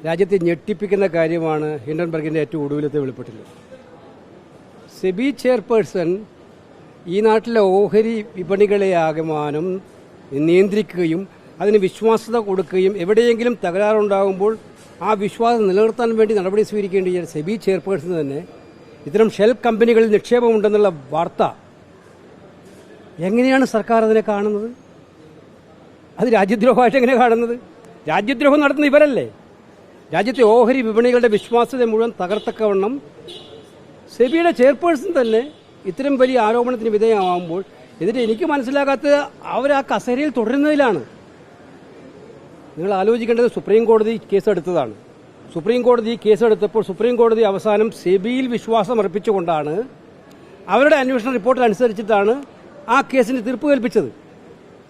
രാജ്യത്തെ ഞെട്ടിപ്പിക്കുന്ന കാര്യമാണ് ഹിൻഡൻബർഗിൻ്റെ ഏറ്റവും ഒടുവിലത്തെ വെളിപ്പെട്ടില്ല. സെബി ചെയർപേഴ്സൺ ഈ നാട്ടിലെ ഓഹരി വിപണികളെ ആകമാനം നിയന്ത്രിക്കുകയും അതിന് വിശ്വാസ്യത കൊടുക്കുകയും എവിടെയെങ്കിലും തകരാറുണ്ടാകുമ്പോൾ ആ വിശ്വാസം നിലനിർത്താൻ വേണ്ടി നടപടി സ്വീകരിക്കേണ്ട സെബി ചെയർപേഴ്സൺ തന്നെ ഇത്തരം ഷെൽ കമ്പനികളിൽ നിക്ഷേപമുണ്ടെന്നുള്ള വാർത്ത എങ്ങനെയാണ് സർക്കാർ അതിനെ കാണുന്നത്? അത് രാജ്യദ്രോഹമായിട്ട് എങ്ങനെ കാണുന്നത്? രാജ്യദ്രോഹം നടത്തുന്ന ഇവരല്ലേ? രാജ്യത്തെ ഓഹരി വിപണികളുടെ വിശ്വാസ്യത മുഴുവൻ തകർത്തക്കവണ്ണം സെബിയുടെ ചെയർപേഴ്സൺ തന്നെ ഇത്തരം വലിയ ആരോപണത്തിന് വിധേയമാകുമ്പോൾ എന്നിട്ട് എനിക്ക് മനസ്സിലാകാത്തത് അവർ ആ കസേരയിൽ തുടരുന്നതിലാണ്. നിങ്ങൾ ആലോചിക്കേണ്ടത് സുപ്രീം കോടതി കേസെടുത്തതാണ്. സുപ്രീം കോടതി കേസെടുത്തപ്പോൾ സുപ്രീം കോടതി അവസാനം സെബിയിൽ വിശ്വാസം അർപ്പിച്ചുകൊണ്ടാണ് അവരുടെ അന്വേഷണ റിപ്പോർട്ട് അനുസരിച്ചിട്ടാണ് ആ കേസിന് തീർപ്പ് കൽപ്പിച്ചത്.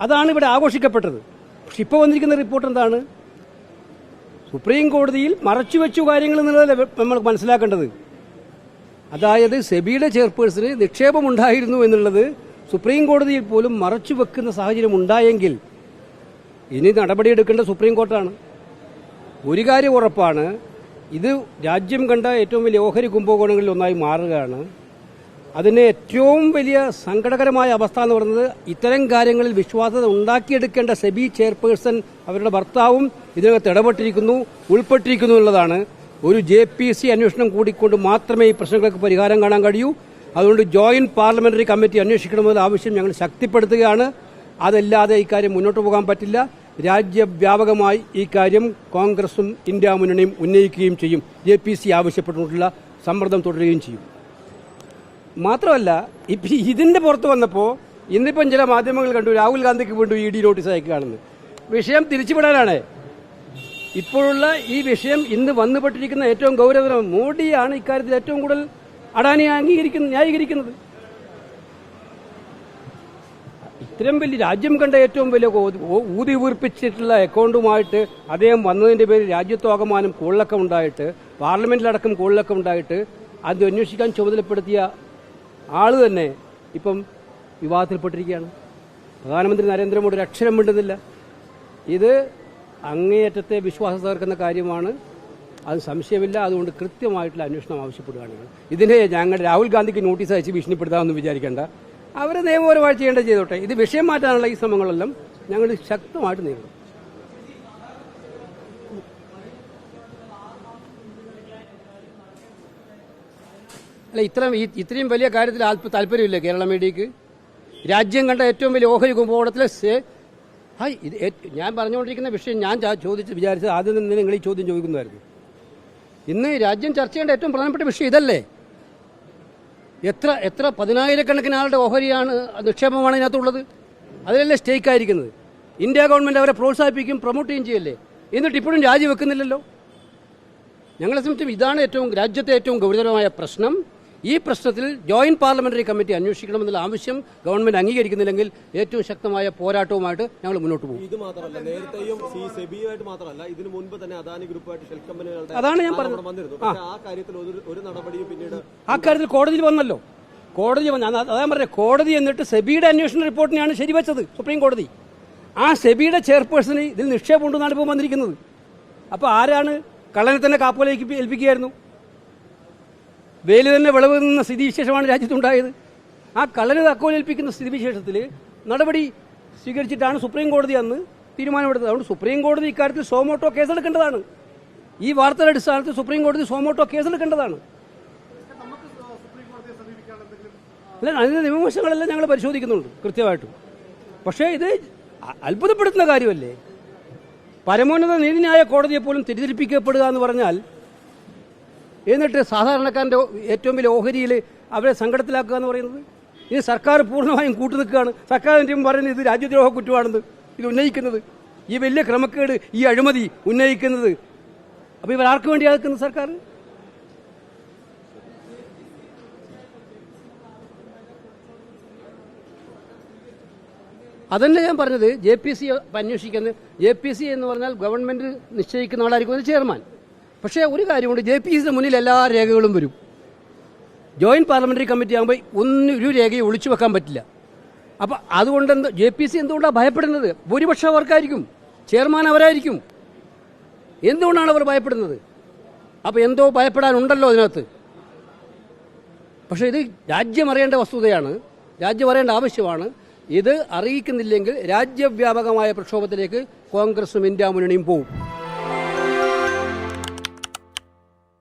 അതാണ് ഇവിടെ ആഘോഷിക്കപ്പെട്ടത്. പക്ഷെ ഇപ്പോൾ വന്നിരിക്കുന്ന റിപ്പോർട്ട് എന്താണ്? സുപ്രീം കോടതിയിൽ മറച്ചുവെച്ചു കാര്യങ്ങൾ എന്നുള്ളതല്ല നമ്മൾ മനസ്സിലാക്കേണ്ടത്. അതായത് സെബിയുടെ ചെയർപേഴ്സന് നിക്ഷേപമുണ്ടായിരുന്നു എന്നുള്ളത് സുപ്രീം കോടതിയിൽ പോലും മറച്ചു വെക്കുന്ന സാഹചര്യം ഉണ്ടായെങ്കിൽ ഇനി നടപടിയെടുക്കേണ്ട സുപ്രീം കോർട്ടാണ്. ഒരു കാര്യം ഉറപ്പാണ്, ഇത് രാജ്യം കണ്ട ഏറ്റവും വലിയ ഓഹരി കുംഭകോണങ്ങളിൽ ഒന്നായി മാറുകയാണ്. അതിന് ഏറ്റവും വലിയ സങ്കടകരമായ അവസ്ഥ എന്ന് പറയുന്നത് ഇത്തരം കാര്യങ്ങളിൽ വിശ്വാസ്യത ഉണ്ടാക്കിയെടുക്കേണ്ട സെബി ചെയർപേഴ്സൺ അവരുടെ ഭർത്താവും ഇതിനകത്ത് ഇടപെട്ടിരിക്കുന്നു, ഉൾപ്പെട്ടിരിക്കുന്നു എന്നുള്ളതാണ്. ഒരു JPC അന്വേഷണം കൂടിക്കൊണ്ട് മാത്രമേ ഈ പ്രശ്നങ്ങൾക്ക് പരിഹാരം കാണാൻ കഴിയൂ. അതുകൊണ്ട് ജോയിന്റ് പാർലമെന്ററി കമ്മിറ്റി അന്വേഷിക്കണമെന്ന ആവശ്യം ഞങ്ങൾ ശക്തിപ്പെടുത്തുകയാണ്. അതല്ലാതെ ഇക്കാര്യം മുന്നോട്ട് പോകാൻ പറ്റില്ല. രാജ്യവ്യാപകമായി ഈ കാര്യം കോൺഗ്രസും ഇന്ത്യ മുന്നണിയും ഉന്നയിക്കുകയും ചെയ്യും. JPC ആവശ്യപ്പെട്ടുകൊണ്ടുള്ള സമ്മർദ്ദം തുടരുകയും ചെയ്യും. മാത്രമല്ല ഇതിന്റെ പുറത്ത് വന്നപ്പോൾ ഇന്നിപ്പം ചില മാധ്യമങ്ങൾ കണ്ടു രാഹുൽ ഗാന്ധിക്ക് വീണ്ടും ED നോട്ടീസ് അയക്കുകയാണെന്ന്. വിഷയം തിരിച്ചുവിടാനാണ്. ഇപ്പോഴുള്ള ഈ വിഷയം ഇന്ന് വന്നുപെട്ടിരിക്കുന്ന ഏറ്റവും ഗൗരവതരം മോഡിയാണ് ഇക്കാര്യത്തിൽ ഏറ്റവും കൂടുതൽ അഡാനി ന്യായീകരിക്കുന്നത്. ഇത്തരം വലിയ രാജ്യം കണ്ട ഏറ്റവും വലിയ ഊതി വീർപ്പിച്ചിട്ടുള്ള അക്കൗണ്ടുമായിട്ട് അദ്ദേഹം വന്നതിന്റെ പേരിൽ രാജ്യത്താകമാനം കോളിളക്കം ഉണ്ടായിട്ട് പാർലമെന്റിലടക്കം കോളിളക്കം ഉണ്ടായിട്ട് അത് അന്വേഷിക്കാൻ ചുമതലപ്പെടുത്തിയ ആള് തന്നെ ഇപ്പം വിവാദത്തിൽപ്പെട്ടിരിക്കുകയാണ്. പ്രധാനമന്ത്രി നരേന്ദ്രമോദി ഒരു അക്ഷരം മിണ്ടുന്നില്ല. ഇത് അങ്ങേയറ്റത്തെ വിശ്വാസം തകർക്കുന്ന കാര്യമാണ്. അത് സംശയമില്ല. അതുകൊണ്ട് കൃത്യമായിട്ടുള്ള അന്വേഷണം ആവശ്യപ്പെടുകയാണ്. ഇതിനെ ഞങ്ങൾ രാഹുൽ ഗാന്ധിക്ക് നോട്ടീസ് അയച്ച് ഭീഷണിപ്പെടുത്താമെന്ന് വിചാരിക്കേണ്ട. അവരെ നിയമപരമായി ചെയ്യേണ്ടത് ചെയ്തോട്ടെ. ഇത് വിഷയം മാറ്റാനുള്ള ഈ ശ്രമങ്ങളെല്ലാം ഞങ്ങൾ ശക്തമായിട്ട് നേരിടും. അല്ല, ഇത്രയും വലിയ കാര്യത്തിൽ താല്പര്യമില്ല കേരള മീഡിയക്ക്. രാജ്യം കണ്ട ഏറ്റവും വലിയ ഓഹരി കുംഭകോണത്തിലെ ഇത് ഞാൻ പറഞ്ഞുകൊണ്ടിരിക്കുന്ന വിഷയം ഞാൻ വിചാരിച്ചത് ആദ്യം തന്നെ നിങ്ങൾ ഈ ചോദ്യം ചോദിക്കുന്നതായിരുന്നു. ഇന്ന് രാജ്യം ചർച്ച ചെയ്യേണ്ട ഏറ്റവും പ്രധാനപ്പെട്ട വിഷയം ഇതല്ലേ? എത്ര പതിനായിരക്കണക്കിന് ആളുടെ ഓഹരിയാണ് നിക്ഷേപമാണ് ഇതിനകത്തുള്ളത്. അതിലല്ലേ സ്റ്റേക്ക് ആയിരിക്കുന്നത്. ഇന്ത്യ ഗവൺമെന്റ് അവരെ പ്രോത്സാഹിപ്പിക്കും, പ്രൊമോട്ട് ചെയ്യുകയും ചെയ്യല്ലേ. എന്നിട്ട് ഇപ്പോഴും രാജിവെക്കുന്നില്ലല്ലോ. ഞങ്ങളെ സംബന്ധിച്ചും ഇതാണ് രാജ്യത്തെ ഏറ്റവും ഗൗരവമായ പ്രശ്നം. ഈ പ്രശ്നത്തിൽ ജോയിന്റ് പാർലമെന്ററി കമ്മിറ്റി അന്വേഷിക്കണമെന്നുള്ള ആവശ്യം ഗവൺമെന്റ് അംഗീകരിക്കുന്നില്ലെങ്കിൽ ഏറ്റവും ശക്തമായ പോരാട്ടവുമായിട്ട് ഞങ്ങൾ മുന്നോട്ട് പോകും. ഇത് മാത്രമല്ല, നേരത്തെയും സെബിയുമായിട്ട് മാത്രമല്ല ഇതിനു മുൻപ് തന്നെ അദാനി ഗ്രൂപ്പുമായിട്ട് ഷെൽ കമ്പനികളുടെ അതാണ് ഞാൻ പറഞ്ഞത്. ആ കാര്യത്തിൽ ഒരു നടപടിയും പിന്നീട് ആ കാര്യത്തിൽ കോടതിയിൽ വന്നല്ലോ. അതാ പറഞ്ഞത്, കോടതി എന്നിട്ട് സെബിയുടെ അന്വേഷണ റിപ്പോർട്ടിനെയാണ് ശരിവെച്ചത് സുപ്രീം കോടതി. ആ സെബിയുടെ ചെയർപേഴ്സണ് ഇതിൽ നിക്ഷേപമുണ്ടെന്നാണ് ഇപ്പോൾ വന്നിരിക്കുന്നത്. അപ്പോൾ ആരാണ് കള്ളനെ തന്നെ കാപ്പുലേക്ക് ഏൽപ്പിക്കുകയായിരുന്നു. വേലി തന്നെ വിളവ് നിന്ന സ്ഥിതിവിശേഷമാണ് രാജ്യത്തുണ്ടായത്. ആ കള്ളനെ തക്കോലേൽപ്പിക്കുന്ന സ്ഥിതിവിശേഷത്തിൽ നടപടി സ്വീകരിച്ചിട്ടാണ് സുപ്രീം കോടതി അന്ന് തീരുമാനമെടുത്തത്. അതുകൊണ്ട് സുപ്രീം കോടതി ഇക്കാര്യത്തിൽ സോമോട്ടോ കേസെടുക്കേണ്ടതാണ്. ഈ വാർത്തയുടെ അടിസ്ഥാനത്തിൽ സുപ്രീം കോടതി സോമോട്ടോ കേസെടുക്കേണ്ടതാണ്. അല്ല, അതിന്റെ നിയമവശങ്ങളെല്ലാം ഞങ്ങൾ പരിശോധിക്കുന്നുണ്ട് കൃത്യമായിട്ടും. പക്ഷേ ഇത് അത്ഭുതപ്പെടുത്തുന്ന കാര്യമല്ലേ? പരമോന്നത നീതിന്യായ കോടതിയെ പോലും തെറ്റിദ്ധരിപ്പിക്കപ്പെടുക എന്ന് പറഞ്ഞാൽ, എന്നിട്ട് സാധാരണക്കാരൻ്റെ ഏറ്റവും വലിയ ഓഹരിയിൽ അവരെ സങ്കടത്തിലാക്കുക എന്ന് പറയുന്നത്. ഇനി സർക്കാർ പൂർണ്ണമായും കൂട്ടുനിൽക്കുകയാണ്. സർക്കാരിൻ്റെ പറയുന്നത് ഇത് രാജ്യദ്രോഹ കുറ്റമാണെന്ന് ഇത് ഉന്നയിക്കുന്നത്, ഈ വലിയ ക്രമക്കേട്, ഈ അഴിമതി ഉന്നയിക്കുന്നത്. അപ്പോൾ ഇവർ ആർക്ക് വേണ്ടിയാണ് നിൽക്കുന്നത്? സർക്കാർ. അതന്നെ ഞാൻ പറഞ്ഞത്. JPC അന്വേഷിക്കുന്നത്. JPC എന്ന് പറഞ്ഞാൽ ഗവൺമെന്റ് നിശ്ചയിക്കുന്ന ആളായിരിക്കും അത് ചെയർമാൻ. പക്ഷേ ഒരു കാര്യമുണ്ട്, JPCയുടെ മുന്നിൽ എല്ലാ രേഖകളും വരും. ജോയിന്റ് പാർലമെന്ററി കമ്മിറ്റി ആകുമ്പോൾ ഒരു രേഖയെ ഒളിച്ചു വെക്കാൻ പറ്റില്ല. അപ്പം അതുകൊണ്ട് JPC എന്തുകൊണ്ടാണ് ഭയപ്പെടുന്നത്? ഭൂരിപക്ഷം അവർക്കായിരിക്കും, ചെയർമാൻ അവരായിരിക്കും. എന്തുകൊണ്ടാണ് അവർ ഭയപ്പെടുന്നത്? അപ്പോൾ എന്തോ ഭയപ്പെടാനുണ്ടല്ലോ അതിനകത്ത്. പക്ഷേ ഇത് രാജ്യം അറിയേണ്ട വസ്തുതയാണ്, രാജ്യം അറിയേണ്ട ആവശ്യമാണ്. ഇത് അറിയിക്കുന്നില്ലെങ്കിൽ രാജ്യവ്യാപകമായ പ്രക്ഷോഭത്തിലേക്ക് കോൺഗ്രസും ഇന്ത്യ മുന്നണിയും പോകും.